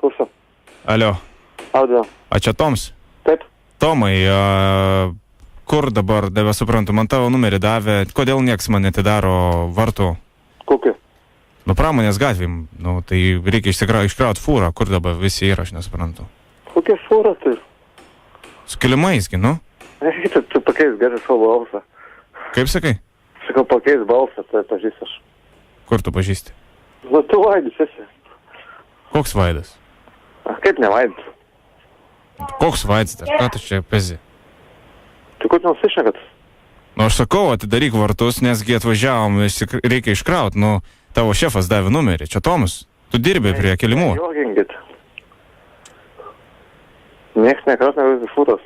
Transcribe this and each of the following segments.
Klausiu. Alio. Audio. A čia Toms? Taip. Tomai, kur dabar, nebesuprantu, man tavo numerį davė, kodėl nieks man netidaro vartų? Kokiu? Nu, Pramonės gatvėm, nu, tai reikia iškraut fūrą, kur dabar visi yra, aš nesuprantu. Kokia fūra tai? Su kilimaisgi, nu? Tu pakeis gerai savo balsą. Kaip sakai? Sakau, pakeis balsą, tai pažįstu aš. Kur tu pažįsti? Nu, tu Vaidis esi. Koks Vaidas? Kaip ne Vaidis? Koks Vaidas, dar ką tu čia pezi? Tai kur nenusišnekat? Nu, aš sakau, atidaryk vartus, nesgi atvažiavom, reikia iškraut, nu, tavo šefas davė numerį, čia Tomas, tu dirbi prie kilimų. Joginkit. Niekas nekraus nevaizdi fūros.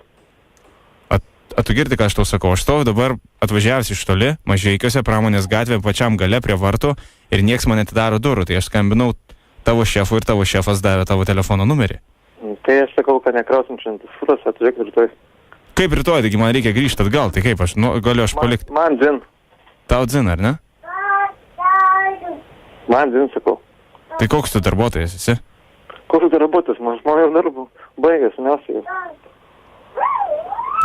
A tu girdi, ką aš tau sakau, aš stoviu dabar atvažiavęs iš toli, Mažeikiuose, Pramonės gatvė, pačiam gale prie vartų ir nieks man atidaro durų, tai aš skambinau tavo šefui ir tavo šefas davė tavo telefono numerį. Tai aš sakau, kad nekrausim šiandien fūros, atvažiuok rytoj. Kaip rytoj, taigi man reikia grįžti atgal, tai kaip aš, nu, galiu aš palikti? Man dzin. Tau dzin, ar ne? Man dzin, sakau. Tai koks tu darbuotojas esi? Koks darbuotojas, man jau darbų baigęs, seniausiai.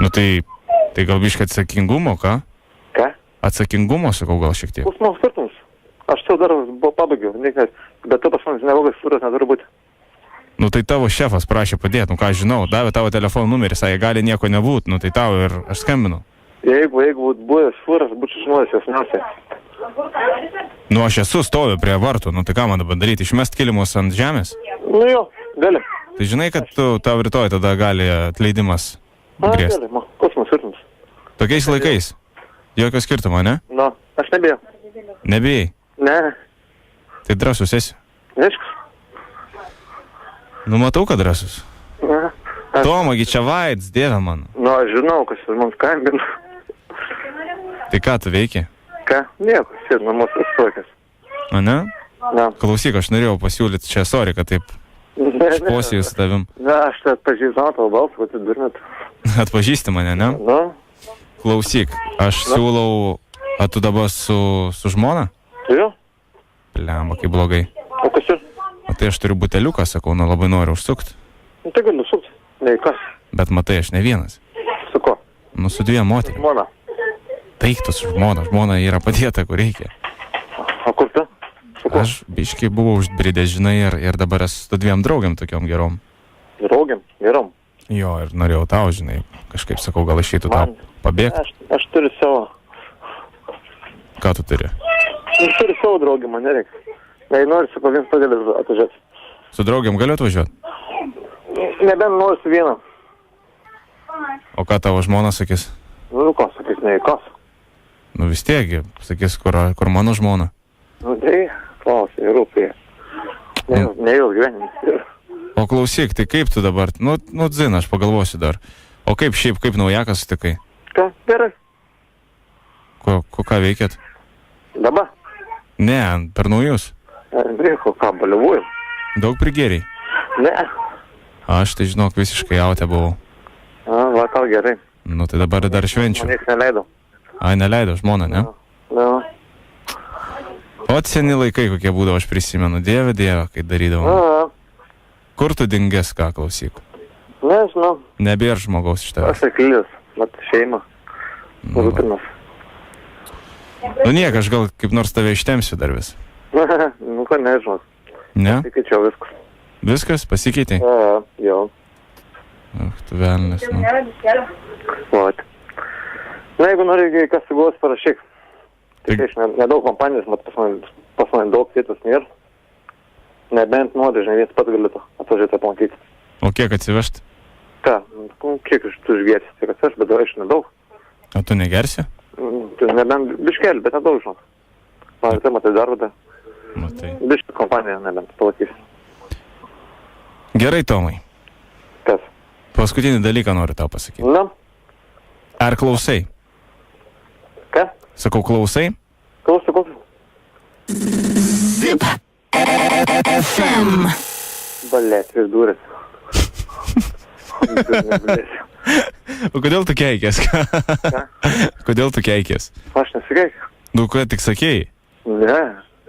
Nu tai gal biškai atsakingumo, ką? Ką? Atsakingumo, sakau, gal šiek tiek. Koks man skirtumas? Aš savo darbą pabaigiau, bet tu pas manis neblogas fūros neturi būti. Nu tai tavo šefas prašė padėti, nu ką aš žinau, davė tavo telefono numerį, sakė, gali nieko nebūti, nu tai tau ir aš skambinu. Jeigu būtų buvęs fūras, būčiau žinojęs jos seniausiai. Nu aš esu stoviu prie vartų, nu tai ką man dabar daryti, išmest kilimus ant žemės? Nu jo, gali. Tai žinai, kad tau rytoj tada gali atleidimas grėsti. Gali, koks man skirtumas? Tokiais laikais? Jokio skirtumo, ne? Nu, aš nebijau. Nebijai? Ne. Tai drąsus esi? Aiškus. Nu matau, kad drąsus. Tomagi, čia Vaidas, dieve man. Nu, aš žinau, kas man skambina. Tai ką tu veiki? Ką? Nieko, sėd namus atstokęs. O ne? Na. Klausyk, aš norėjau pasiūlyti čia, sorry, kad taip šposėjau su tavim. Ne, aš tai atpažįstam tavo balsą, kad tu durnit. Atpažįsti mane, ne? Nu? Klausyk, aš siūlau, a tu dabar su žmona? Jo. Lemba, kaip blogai. O kas ir? O tai aš turiu buteliuką, sakau, nu labai noriu užsukti. Nu tai galiu sukti. Ne, kas? Bet matai, aš ne vienas. Su ko? Nu su dviem moterim. Žmona. Taik tu su žmona yra padėta, kur reikia. O kur tu? Su ko? Aš biškai buvau užbridęs, žinai, ir dabar esu su dviem draugiam tokiom gerom. Draugiam? Gerom? Jo, ir norėjau tau, žinai, kažkaip sakau, gal išeitų tau pabėgti. Aš turiu savo. Ką tu turi? Aš turiu savo draugį, man nereikia. Jei nori, sakau, vienas pagalės atvažiuoti. Su draugiam galiu atvažiuoti? Nebent nori su vienu. O ką tavo žmona sakys? Nu, ko sakys, ne, kas? Nu vis tiek, sakys, kur mano žmona. Nu, tai, klausiai, rūpėja. Ne jau gyvenimas. O klausyk, tai kaip tu dabar? Nu, dzin, aš pagalvosiu dar. O kaip šiaip, kaip naujakas sutikai? Ką, gerai. Ką veikėt? Dabar? Ne, per naujus. Nieko, ką, baliuoju. Daug prigėriai? Ne. Aš tai žinok, visiškai jautė buvau. Va, tau gerai. Nu, tai dabar dar švenčiu. Man nieks neleido. Ai, neleido žmona, ne? Na. O seni laikai, kokie būdavo, aš prisimenu. Dieve, kai darydavom. Na. Kur tu dingęs, ką klausyk? Nežinau. Nebėr žmogaus iš tavęs. Aš aklydęs, mat šeima. Rūpinas. Nu niek, aš gal kaip nors tave ištemsiu dar vis. Nu, ką nežinau. Ne? Pasikeičiau viskas. Viskas? Pasikeitė? Jau. Ach, tu velnias, nu. Vat. Na, jeigu nori, kas įgos, parašyk. Tik aš nedaug kompanijos, mat pas mane daug vietos nėra. Nebent nori, žinai, vienas pats galėtų atvažiuoti aplankyti. O kiek atsivežti? Ką, kiek iš tu išgersi, tiek atsivežti, bet aš nedaug. O tu negersi? Nebent biškelį, bet nedaug, žinot. Man tai matai darbą, Matai. biškį kompaniją nebent palakys. Gerai, Tomai. Kas? Paskutinį dalyką noriu tau pasakyti. Na? Ar klausai? Ką? Sakau, klausai? Klausiu. Zip FM. Balėt, vis durės. O kodėl tu keikės? Kodėl tu keikės? Aš nesikeikiu. Nu, ką tik sakėjai? Ne,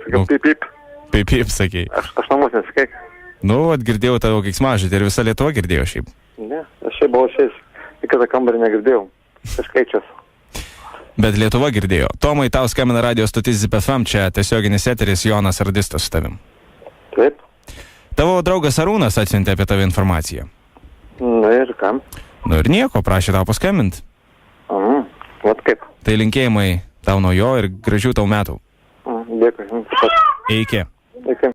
sakiau, Nu. pip. Pip, sakėjai. Aš namus nesikeikiu. Nu, atgirdėjau tavo keiksmažodį ir visa Lietuva girdėjo šiaip. Ne, aš šiaip buvau šiais, į kitą kambarį negirdėjau. Kažkaičias. Bet Lietuva girdėjo. Tomai, tau skambina radio stotis ZIP FM, čia tiesioginis eteris, Jonas Radistas su tavim. Taip. Tavo draugas Arūnas atsiuntė apie tave informaciją. Na ir kam? Nu ir nieko, prašė tau paskambinti. Vat kaip. Tai linkėjimai tau nuo jo ir gražių tau metų. Dėkui. Iki. Iki.